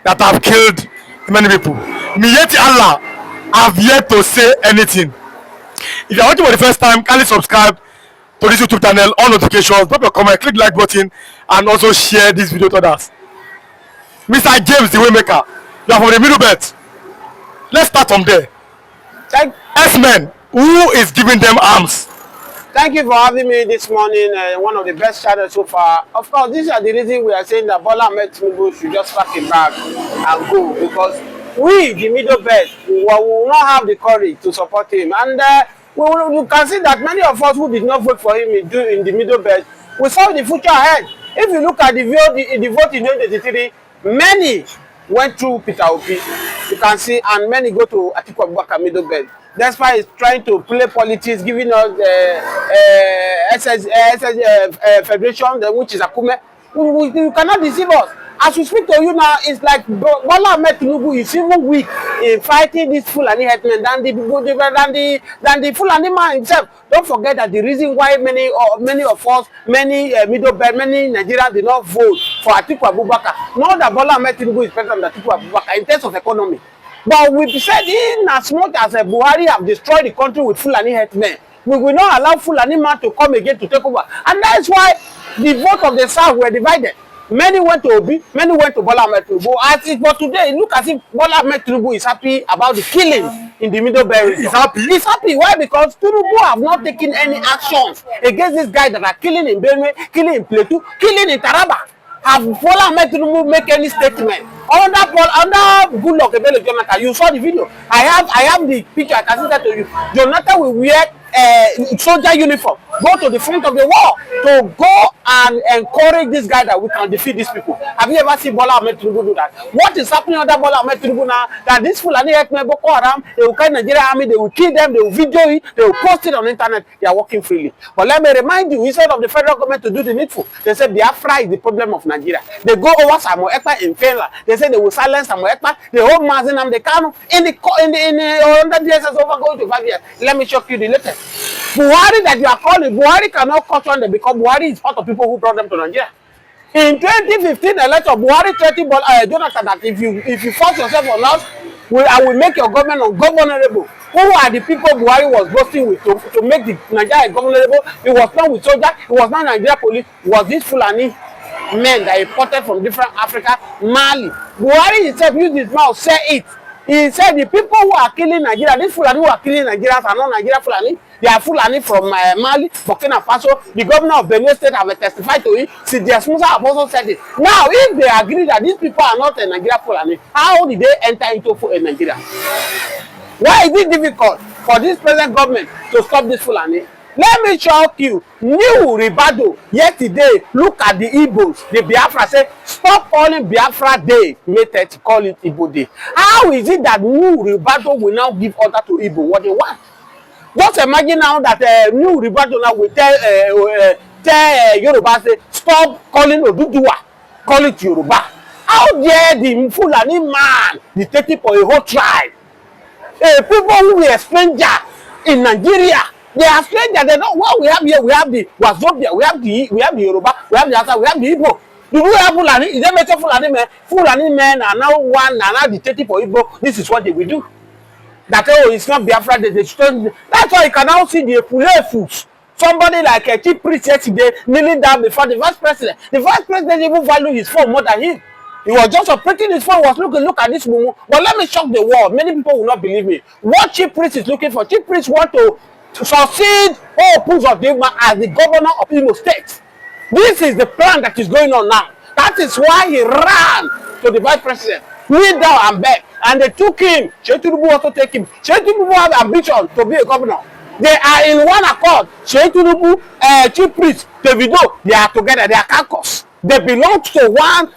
that have killed many people. Me yet Allah have yet to say anything. If you're watching for the first time, kindly subscribe to this YouTube channel, on notifications, drop your comment, click the like button, and also share this video to others. Mr. James the Waymaker, you are from the Middle Belt. Let's start from there. Herdsmen, who is giving them arms? Thank you for having me this morning. One of the best channels so far. Of course, these are the reasons we are saying that Bola Ahmed Tinubu should just pack a bag and go, because we, the Middle Belt, will not have the courage to support him. And you can see that many of us who did not vote for him in the Middle Belt, we saw the future ahead. If you look at the vote in 2023, many went through Peter Obi, you can see, and many go to Atiku Abubakar Middle Belt. That's why he's trying to play politics, giving us Federation, which is Akume. You cannot deceive us. As we speak to you now, it's like Bola Ahmed Tinubu is even weak in fighting this Fulani Herdsmen than the Fulani man himself. Don't forget that the reason why many of us, many Middle Belt, many Nigerians did not vote for Atiku Abubakar. Not that Bola Ahmed Tinubu is better than Atiku Abubakar in terms of economy. But we said in as much as Buhari have destroyed the country with Fulani Herdsmen, we will not allow Fulani man to come again to take over. And that is why the vote of the South were divided. Many went to Obi, many went to Bola Ahmed Tinubu. As it was today, look as if Bola Ahmed Tinubu is happy about the killing in the Middle Belt. He's happy. He's happy. Why? Because Tinubu have not taken any actions against these guys that are killing in Benue, killing in Plateau, killing in Taraba. Have Bola Ahmed Tinubu make any statement? Under Goodluck Ebele Jonathan, you saw the video. I have the picture. I can send that to you. Jonathan will wear soldier uniform, go to the front of the wall to go and encourage this guy that we can defeat these people. Have you ever seen Bola Ahmed Tinubu do that? What is happening under Bola Ahmed Tinubu now? That this Fulani Herdsmen, Boko Haram, they will carry Nigeria army, they will kill them, they will video it, they will post it on the internet. They are working freely. But let me remind you, instead of the federal government to do the needful, they said Biafra is the problem of Nigeria. They go over Samuel Ekpa in Finland. They say they will silence Samuel Ekpa. They hold Mazinam Dekano in the 100 years over going to 5 years. Let me show you the latest. Buhari that you are calling, Buhari cannot caution them because Buhari is part of people who brought them to Nigeria. In 2015 election, Buhari threatened Jonathan that if you force yourself on us, I will make your government ungovernable. Who are the people Buhari was boasting with to make the Nigeria ungovernable? It was not with soldiers, it was not Nigeria police, it was this Fulani men that imported from different Africa, Mali. Buhari himself used his mouth, say it. He said the people who are killing Nigeria, these Fulani who are killing Nigerians are not Nigeria Fulani. They are Fulani from Mali, Burkina Faso. The governor of Benue State have testified to it. Sidious Musa have also said it. Now, if they agree that these people are not Nigeria Fulani, how did they enter into Nigeria? Why is it difficult for this present government to stop this Fulani? Let me shock you. New Ribado yesterday, look at the Igbos. The Biafra say, stop calling Biafra Day. May 30, call it Igbo Day. How is it that New Ribado will now give order to Igbo what they want? Just imagine now that New Ribado now will tell Yoruba, say, stop calling Oduduwa, call it Yoruba. How dare the Fulani man dictating for a whole tribe? People who were stranger in Nigeria, they are strangers. They know what we have here. We have the Wazobia, we have the Yoruba, we have the Asa, we have the Igbo. Do we have Fulani? Is there better Fulani men? Fulani men are now one, are now dictating for Igbo. This is what they will do. That it's not Biafra. That's why you can now see the Fulefus. Somebody like a chief priest yesterday kneeling down before the vice president. The vice president even value his phone more than him. He was just operating his phone, was looking, look at this woman. But let me shock the world. Many people will not believe me. What chief priest is looking for? Chief priest want to succeed Uzodinma as the governor of Imo State. This is the plan that is going on now. That is why he ran to the vice president, kneel down and beg. And they took him. Tinubu also take him. Tinubu have ambition to be a governor. They are in one accord. Tinubu, chief priest, Davido, they are together. They are caucus. They belong to one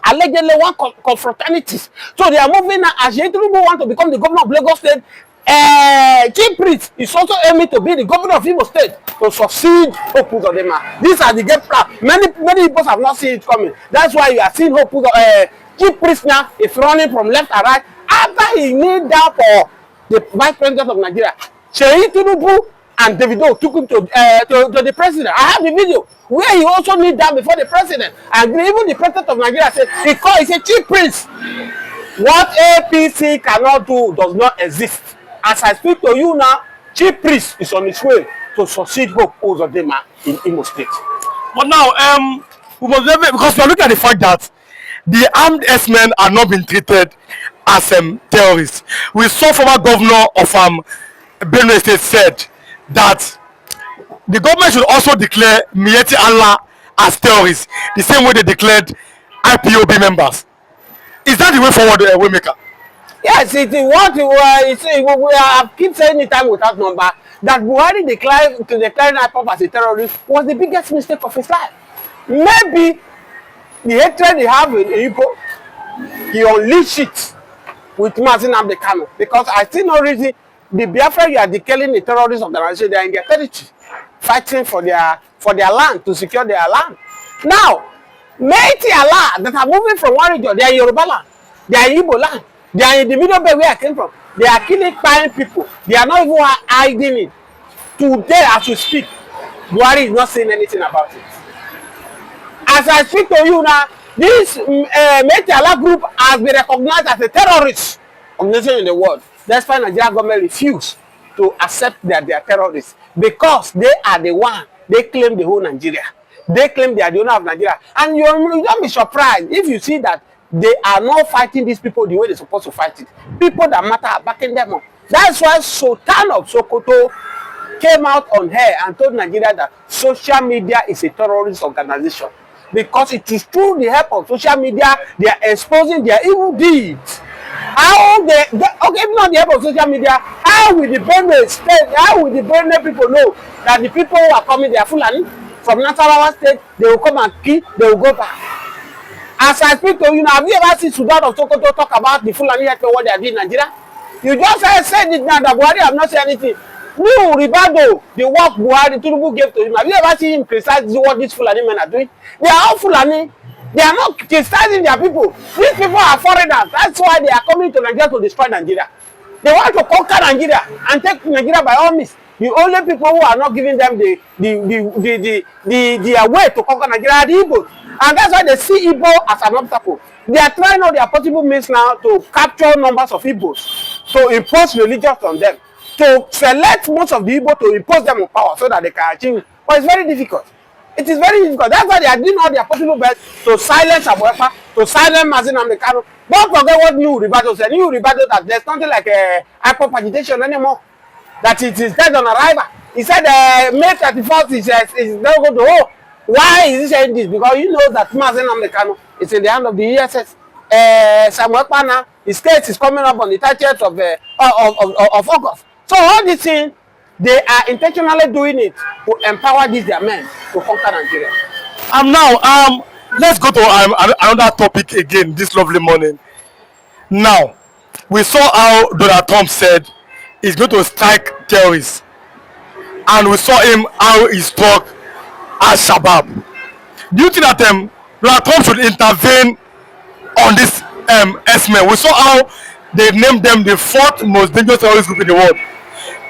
allegedly one confraternities. So they are moving now. As Tinubu want to become the governor of Lagos State, chief priest is also aiming to be the governor of Imo State to succeed Hope Uzodinma. These are the game plan. Many people have not seen it coming. That's why you are seeing Hope chief priest now is running from left and right after he kneeled down for the vice president of Nigeria. Tinubu and Davido took him to the president. I have the video where he also knelt down before the president, and even the president of Nigeria said he's a chief priest. What APC cannot do does not exist. As I speak to you now, chief priest is on his way to succeed Hope Uzodinma in Imo State. But now, we must never, because we are looking at the fact that the armed herdsmen are not being treated as terrorists. We saw former governor of Benue State said that the government should also declare Miyetti Allah as terrorists, the same way they declared IPOB members. Is that the way forward, Waymaker? Yes, it is what we keep saying it time without number, that Buhari declaring IPOB as a terrorist was the biggest mistake of his life. Maybe the hatred he have in Igbo, he unleashed it with Mazi Nnamdi Kanu, because I still no reason the Biafra you are declaring the terrorist organization, they are in their territory, fighting for their land, to secure their land. Now, Miyetti Allah that are moving from one region, they are Yoruba land, they are Igbo land, they are in the middle belt where I came from. They are killing fine people. They are not even hiding it. Today, as we speak, Buhari is not saying anything about it. As I speak to you now, this Miyetti Allah group has been recognized as a terrorist organization in the world. That's why Nigerian government refused to accept that they are terrorists, because they are the one, they claim the whole Nigeria. They claim they are the owner of Nigeria. And you don't be surprised if you see that they are not fighting these people the way they're supposed to fight it. People that matter are backing them up. That's why Sultan of Sokoto came out on air and told Nigeria that social media is a terrorist organization. Because it is through the help of social media they are exposing their evil deeds. How okay, even on the help of social media, how will the Benue state, how will the Benue people know that the people who are coming, they are Fulani from Nasarawa state, they will come and kill, they will go back. As I speak to you now, have you ever seen Sudan of Sokoto talk about the Fulani help what they are doing in Nigeria? You just said it now that Buhari have not said anything. Newvideo, the work Buhari Tinubu gave to him, have you ever seen him criticize what these Fulani men are doing? They are all Fulani. They are not criticizing their people. These people are foreigners. That's why they are coming to Nigeria to destroy Nigeria. They want to conquer Nigeria and take Nigeria by all means. The only people who are not giving them the way to conquer Nigeria are the Igbo. And that's why they see Igbo as an obstacle. They are trying all their possible means now to capture numbers of Igbos, to impose religion on them, to select most of the Igbo to impose them on power so that they can achieve. But it's very difficult. It is very difficult. That's why they are doing all their possible best to silence Abuefa, to silence Mazi Nnamdi Kanu. Don't forget what Newvideo said. Newvideo that there's nothing like hyper agitation anymore. That it is dead on arrival. He said May 31st is not going to hold. Why is he saying this? Because he knows that Mazi Nnamdi Kanu is in the hand of the ESS. Samuel Pana, his case is coming up on the 30th of August. So all these things, they are intentionally doing it to empower these their men to conquer Nigeria. Now, let's go to another topic again this lovely morning. Now, we saw how Donald Trump said he's going to strike terrorists, and we saw him how he struck Al-Shabaab. Do you think that Donald Trump should intervene on this herdsmen? We saw how they named them the 4th most dangerous terrorist group in the world.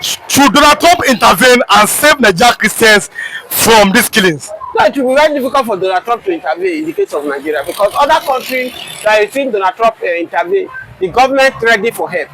Should Donald Trump intervene and save Nigerian Christians from these killings? No, it will be very difficult for Donald Trump to intervene in the case of Nigeria, because other countries that you think Donald Trump intervene, the government ready for help,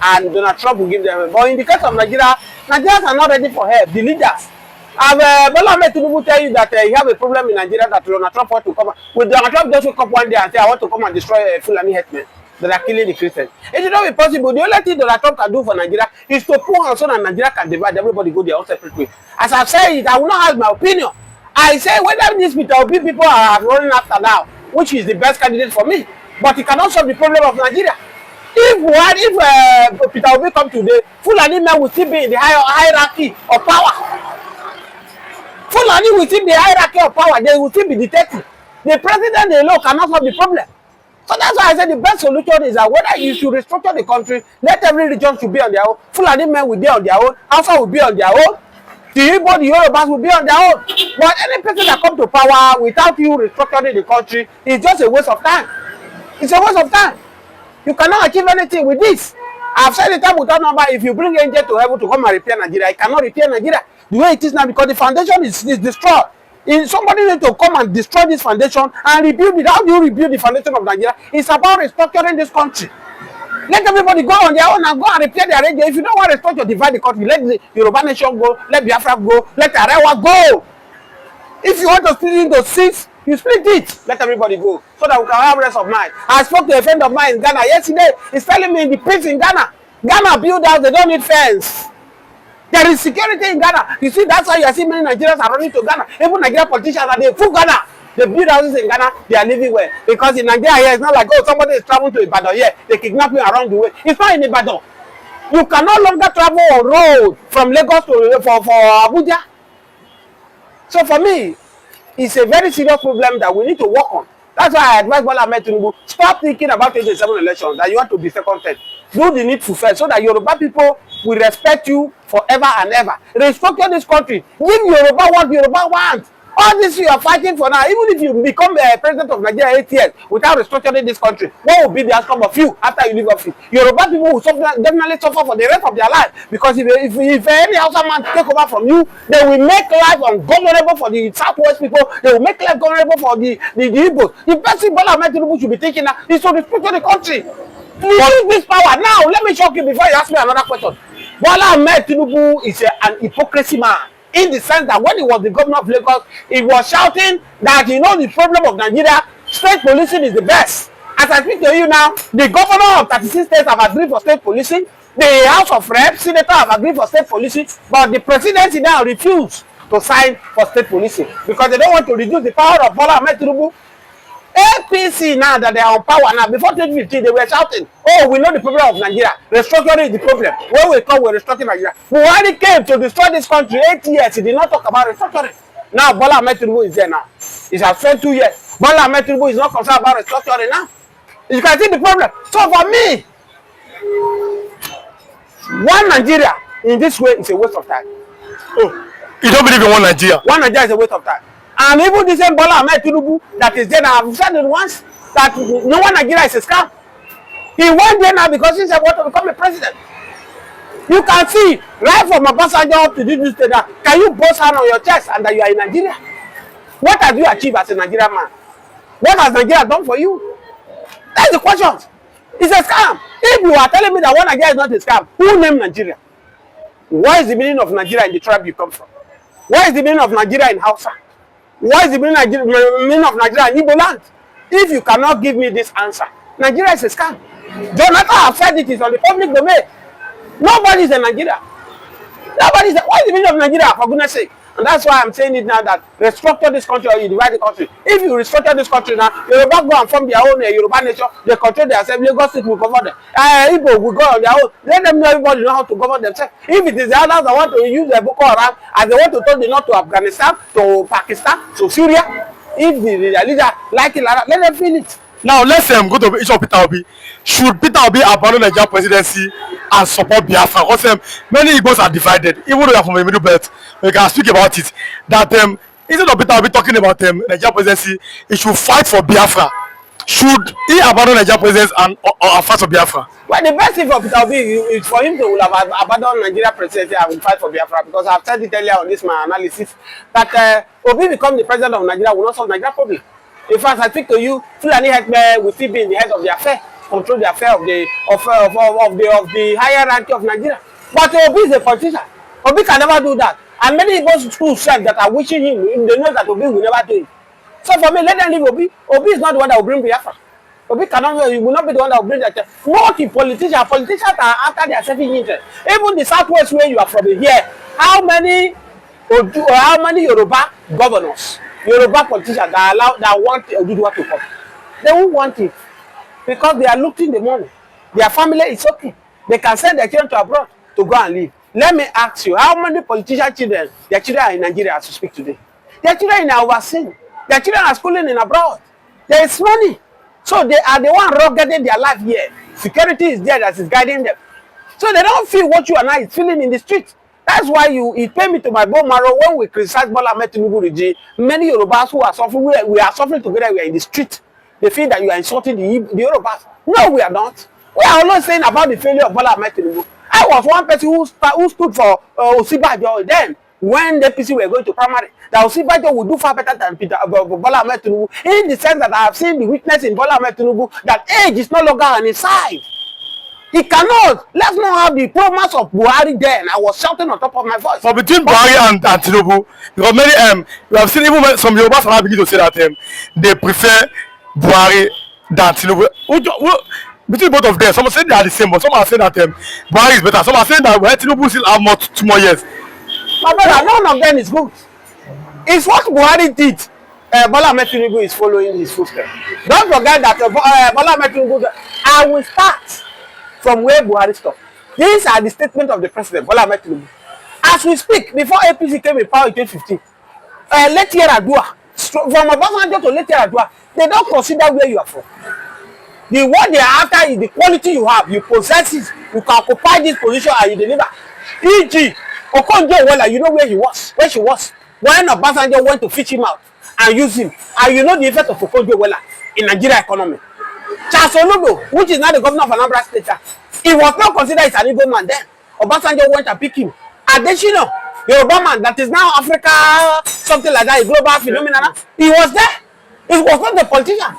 and Donald Trump will give them help. But in the case of Nigeria, Nigerians are not ready for help. The leaders. Bola Ahmed Tinubu tell you that you have a problem in Nigeria that Donald Trump want to come. Will Donald Trump just wake up one day and say, I want to come and destroy Fulani herdsmen that are killing the Christians? It should not be possible. The only thing Donald Trump can do for Nigeria is to put on so that Nigeria can divide, everybody go their own separate way. As I've said it, I will not have my opinion. I say whether these Peter Obi people are running after now, which is the best candidate for me, but it cannot solve the problem of Nigeria. If Peter Obi come today, Fulani men will still be in the hierarchy of power. Fulani will still be in the hierarchy of power. They will still be dictating. The president alone cannot solve the problem. So that's why I said the best solution is that whether you should restructure the country, let every region should be on their own. Fulani men will be on their own. Hausa will be on their own. The Igbo, the Yorubas will be on their own. But any person that comes to power without you restructuring the country is just a waste of time. It's a waste of time. You cannot achieve anything with this. I've said it time without number. If you bring angel to heaven to come and repair Nigeria, it cannot repair Nigeria the way it is now because the foundation is destroyed. Somebody need to come and destroy this foundation and rebuild it. How do you rebuild the foundation of Nigeria? It's about restructuring this country. Let everybody go on their own and go and repair their region. If you don't want to restructure, divide the country. Let the Yoruba nation go. Let Biafra go. Let Arewa go. If you want to split it into 6, you split it. Let everybody go so that we can have rest of mind. I spoke to a friend of mine in Ghana yesterday. He's telling me the peace in Ghana. Ghana build house, they don't need fence. There is security in Ghana. You see, that's why you are seeing many Nigerians are running to Ghana. Even Nigerian politicians are there. Full Ghana. They build houses in Ghana, they are living well. Because in Nigeria here, it's not like, oh, somebody is traveling to Ibadan here. They kidnap you around the way. It's not in Ibadan. You can no longer travel on road from Lagos to for Abuja. So for me, it's a very serious problem that we need to work on. That's why I advise Bola Ahmed Tinubu, stop thinking about 2027 elections, that you want to be second term. Do the needful first so that Yoruba people will respect you forever and ever. Restructure this country. Give Yoruba what Yoruba wants. All this you are fighting for now, even if you become the president of Nigeria 8 years without restructuring this country, what will be the outcome of you after you leave office? Yoruba people will definitely suffer for the rest of their life because if any Hausa man take over from you, they will make life ungovernable for the Southwest people. They will make life governable for the Igbos. The best thing Bola Ahmed Tinubu should be taking now is to restructure the country. Use this power now. Let me shock you before you ask me another question. Bola Ahmed Tinubu is an hypocrisy man. In the sense that when he was the governor of Lagos, he was shouting that the problem of Nigeria, state policing is the best. As I speak to you now, the governor of 36 states have agreed for state policing. The House of Reps, Senator have agreed for state policing, but the presidency now refused to sign for state policing because they don't want to reduce the power of Bola Ahmed Tinubu. APC now that they are on power now, before 2015 they were shouting, oh, we know the problem of Nigeria, restructuring is the problem. When we come, we're restructuring Nigeria. Buhari came to destroy this country 8 years, he did not talk about restructuring. Now Bola Ahmed Tinubu is there now. It has spent 2 years. Bola Ahmed Tinubu is not concerned about restructuring now. You can see the problem. So for me, one Nigeria in this way is a waste of time. Oh, you don't believe in one Nigeria? One Nigeria is a waste of time. And even the same Bola Ahmed Tinubu that is there now, I've said it once, that no one Nigeria is a scam. He went there now because he said, want to become a president. You can see, right from Obasanjo up to this state, can you boast hand on your chest and that you are in Nigeria? What have you achieved as a Nigerian man? What has Nigeria done for you? That's the question. It's a scam. If you are telling me that one Nigeria is not a scam, who named Nigeria? What is the meaning of Nigeria in the tribe you come from? What is the meaning of Nigeria in Hausa? What is the meaning of Nigeria in Igbo land? If you cannot give me this answer, Nigeria is a scam. Jonathan have said it is on the public domain. Nobody is in Nigeria. Nobody is. What is the meaning of Nigeria, for goodness sake? And that's why I'm saying it now that restructure this country or you divide the country. If you restructure this country now, Yoruba go and form their own Yoruba nation, they control themselves, Lagos State will govern them. Igbo will go on their own. Let them know everybody know how to govern themselves. If it is the others that want to use the Boko Haram as they want to turn the north to Afghanistan, to Pakistan, to Syria, if the leader like it, let them feel it. Now let's go to the issue of Peter Obi. Should Peter Obi abandon the Nigerian presidency and support Biafra? Because many Igbos are divided, even though they are from the middle belt. We can speak about it. That instead of Peter Obi talking about Nigerian presidency, he should fight for Biafra. Should he abandon Nigerian presidency and fight for Biafra? Well, the best thing for Peter Obi is for him to have abandoned Nigerian presidency and fight for Biafra, because I've said it earlier on this my analysis that Obi become the president of Nigeria will not solve Nigeria problem. In fact, I speak to you, Fulani Herdsmen will still be in the head of the affair, control the affair of the hierarchy of Nigeria. But Obi is a politician. Obi can never do that. And many of those who said that are wishing him, they know that Obi will never do it. So for me, let them leave Obi. Obi is not the one that will bring Biafra. Obi cannot, he will not be the one that will bring that. Not the politicians. Politicians are after their selfish interest. Even the Southwest where you are from here, how many Yoruba governors, Yoruba politicians that want Oduduwa to come? They won't want it because they are looking the money. Their family is okay. They can send their children to abroad to go and live. Let me ask you, how many politician children, their children are in Nigeria as we speak today? Their children are overseas. Their children are schooling in abroad. There is money. So they are the one ruggeding their life here. Security is there that is guiding them. So they don't feel what you and I is feeling in the street. That's why it paid me to my bone marrow when we criticize Bola Ahmed Tinubu regime. Many Yorubas who are suffering, we are suffering together, we are in the street. They feel that you are insulting the Yorubas. No, we are not. We are always saying about the failure of Bola Ahmed Tinubu. I was one person who stood for Osibajo then when the APC were going to primary. That Osibajo would do far better than Bola Ahmed Tinubu, in the sense that I have seen the weakness in Bola Ahmed Tinubu, that age is no longer on his side. He cannot. Let's not have the promise of Buhari then. I was shouting on top of my voice. But between Buhari and Tinubu, because many we have seen even when some Yorubas are beginning to say that they prefer Buhari than Tinubu. Between both of them, some are saying they are the same, but some are saying that Buhari is better. Some are saying that Tinubu still have more 2 more years. My brother, none of them is good. It's what Buhari did. Bola Ahmed Tinubu is following his footsteps. Don't forget that Bola Ahmed Tinubu. I will start from where Buhari stopped. These are the statements of the president, Bola Ahmed Tinubu. As we speak, before APC came in power in 2015, Leti Yar'Adua, from Obasanjo to Leti Yar'Adua, they don't consider where you are from. What they are after is the quality you have. You possess it. You can occupy this position and you deliver. E.g., Okonjo-Iweala, you know where he was, where she was, when Obasanjo went to fish him out and use him. And you know the effect of Okonjo-Iweala in Nigeria economy. Charles Olugo, which is now the governor of Anambra State, he was not considered as an Igbo man then. Obasanjo went and picked him. Adesina, Yoruba man that is now Africa, something like that, a global phenomenon. He was there. It was not the politician.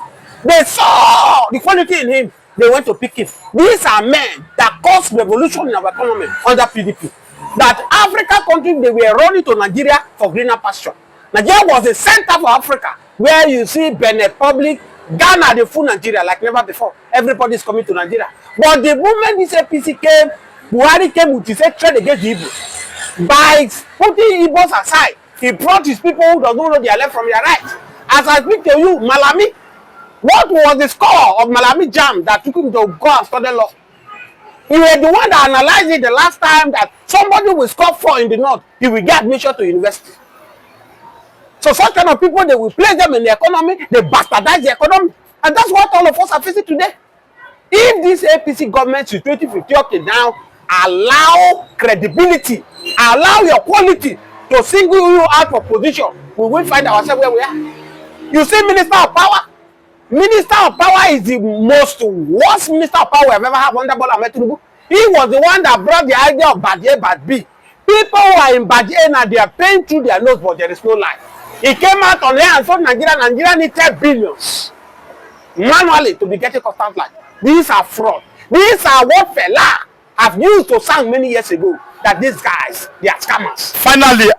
They saw the quality in him. They went to pick him. These are men that caused revolution in our economy under PDP. That African countries, they were running to Nigeria for greener pasture. Nigeria was the center for Africa, where you see Benin Republic, Ghana, the full Nigeria like never before. Everybody is coming to Nigeria. But the moment this APC came, Buhari came with his hatred against the Igbos. By putting Igbos aside, he brought his people who don't know their left from their right. As I speak to you, Malami, what was the score of Malami Jam that took him to go and study law? He was the one that analyzed it the last time that somebody will score 4 in the north, he will get admission to university. So such kind of people, they will place them in the economy, they bastardize the economy. And that's what all of us are facing today. If this APC government since 2015 up to now allow credibility, allow your quality to single you out for position, we will find ourselves where we are. You see Minister of Power? Minister of Power is the most worst Minister of Power I've ever had under Bola Ahmed Tinubu. He was the one that brought the idea of bad A, bad B. People who are in bad A now, they are paying through their nose, but there is no life. He came out on there and told Nigeria needed billions manually to be getting constant life. These are fraud. These are what Fela have used to sang many years ago, that these guys, they are scammers. Finally,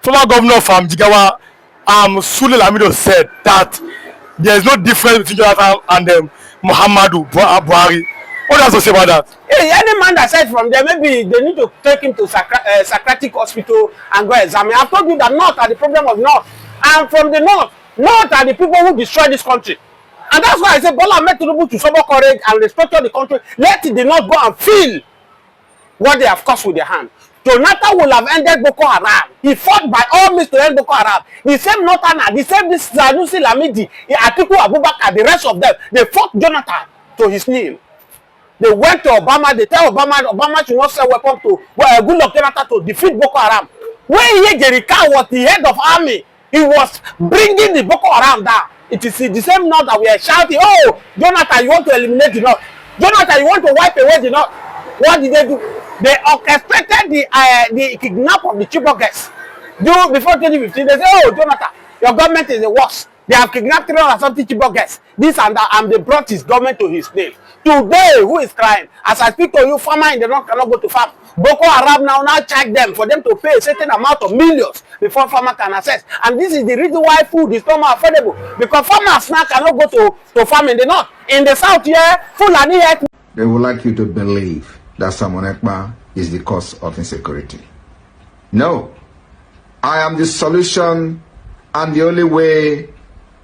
former governor from Jigawa, Sule Lamido said that there is no difference between Jonathan and Muhammadu Buhari. What does he say about that? Hey, any man that said from there, maybe they need to take him to psychiatric hospital and go examine. I've told you that North are the problem of North. And from the North are the people who destroy this country. And that's why I say Bola Ahmed Tinubu to summon courage and restructure the country. Let the North go and feel what they have caused with their hand. Jonathan will have ended Boko Haram. He fought by all means to end Boko Haram. The same Northerner, the same this Sanusi Lamidi, Atiku Abubakar, the rest of them, they fought Jonathan to his name. They went to Obama, they tell Obama should not sell weapons to Goodluck Jonathan to defeat Boko Haram. When Jerika was the head of army, he was bringing the Boko Haram down. It is the same North that we are shouting, oh, Jonathan, you want to eliminate the North. Jonathan, you want to wipe away the North. What did they do? They orchestrated the kidnap of the Chibok guys. Before 2015, they say, oh, Jonathan, your government is the worst. They have kidnapped 300 something Chibok guys. This and that, and they brought his government to his name. Today, who is crying? As I speak to you, farmer in the North cannot go to farm. Boko Haram now charge them for them to pay a certain amount of millions before farmer can access. And this is the reason why food is not more affordable. Because farmers now cannot go to farm in the North. In the South here, Fulani here. They would like you to believe that Simon Ekpa is the cause of insecurity. No. I am the solution, and the only way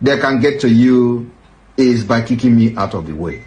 they can get to you is by kicking me out of the way.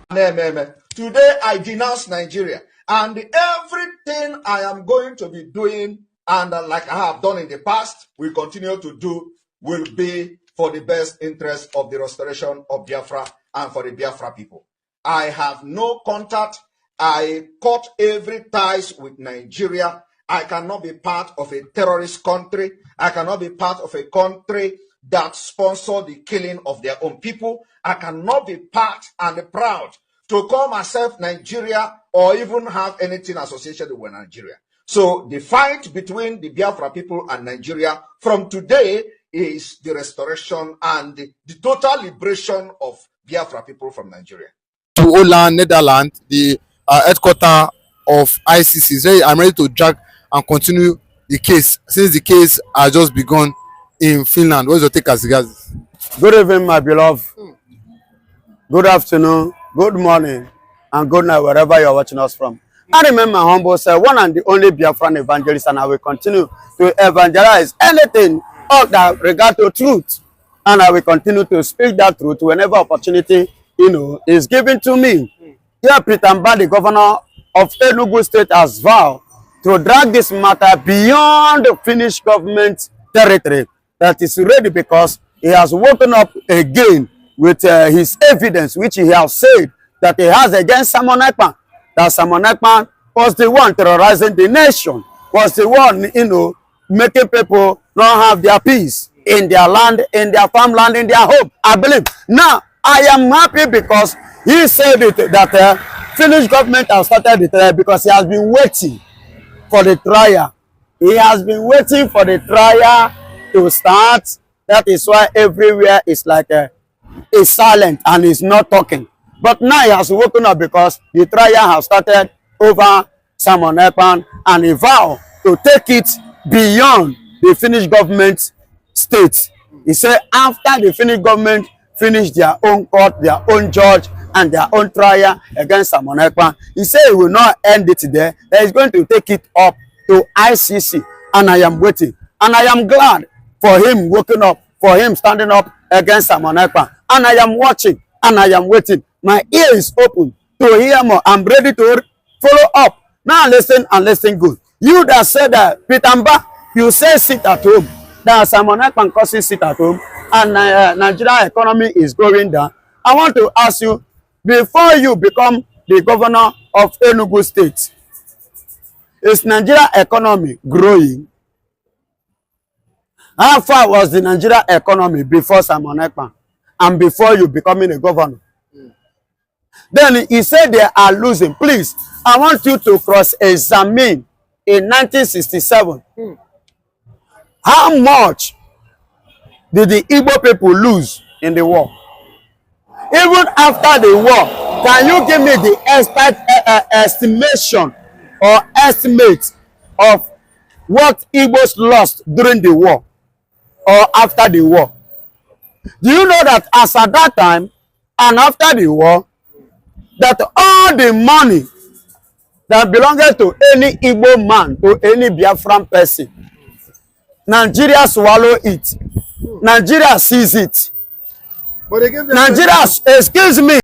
Today I denounce Nigeria, and everything I am going to be doing, and like I have done in the past, will continue to do, will be for the best interest of the restoration of Biafra and for the Biafra people. I have no contact. I cut every ties with Nigeria. I cannot be part of a terrorist country. I cannot be part of a country that sponsor the killing of their own people. I cannot be part and proud to call myself Nigeria or even have anything associated with Nigeria. So the fight between the Biafra people and Nigeria from today is the restoration and the total liberation of Biafra people from Nigeria. To Holland, Netherlands, the headquarters of ICC. So I'm ready to drag and continue the case since the case has just begun in Finland. What's your take as regards? Good evening, my beloved. Good afternoon, good morning, and good night, wherever you're watching us from. I remember my humble self, one and the only Biafran evangelist, and I will continue to evangelize anything of that regard to truth. And I will continue to speak that truth whenever opportunity, is given to me. Here, Pretamba, the governor of Enugu State, has vowed to drag this matter beyond the Finnish government territory. That is ready because he has woken up again with his evidence, which he has said that he has against Simon Ekpan. That Simon Ekpan was the one terrorizing the nation, was the one, making people not have their peace in their land, in their farmland, in their home, I believe. Now, I am happy because he said it, that Finnish government has started the trial because he has been waiting for the trial. He has been waiting for the trial to start. That is why everywhere is like is silent and is not talking. But now he has woken up because the trial has started over Simon Ekpan, and he vowed to take it beyond the Finnish government states. He said after the Finnish government finish their own court, their own judge, and their own trial against Simon Ekpan, he said he will not end it there. That he's going to take it up to ICC, and I am waiting. And I am glad for him waking up, for him standing up against Simon Ekpan. And I am watching, and I am waiting. My ear is open to hear more. I'm ready to follow up. Now listen and listen good. You that said that, Pitamba, you say sit at home. That Simon Ekpan causes sit at home, and Nigeria economy is going down. I want to ask you, before you become the governor of Enugu State, is Nigeria economy growing? How far was the Nigeria economy before Simon Ekpan and before you becoming a governor? Then he said they are losing. Please, I want you to cross-examine in 1967. How much did the Igbo people lose in the war? Even after the war, can you give me the estimation or estimate of what Igbos lost during the war or after the war? Do you know that as at that time and after the war, that all the money that belonged to any Igbo man, to any Biafran person, Nigeria swallow it. Nigeria sees it. But they gave them Nigeria, excuse me.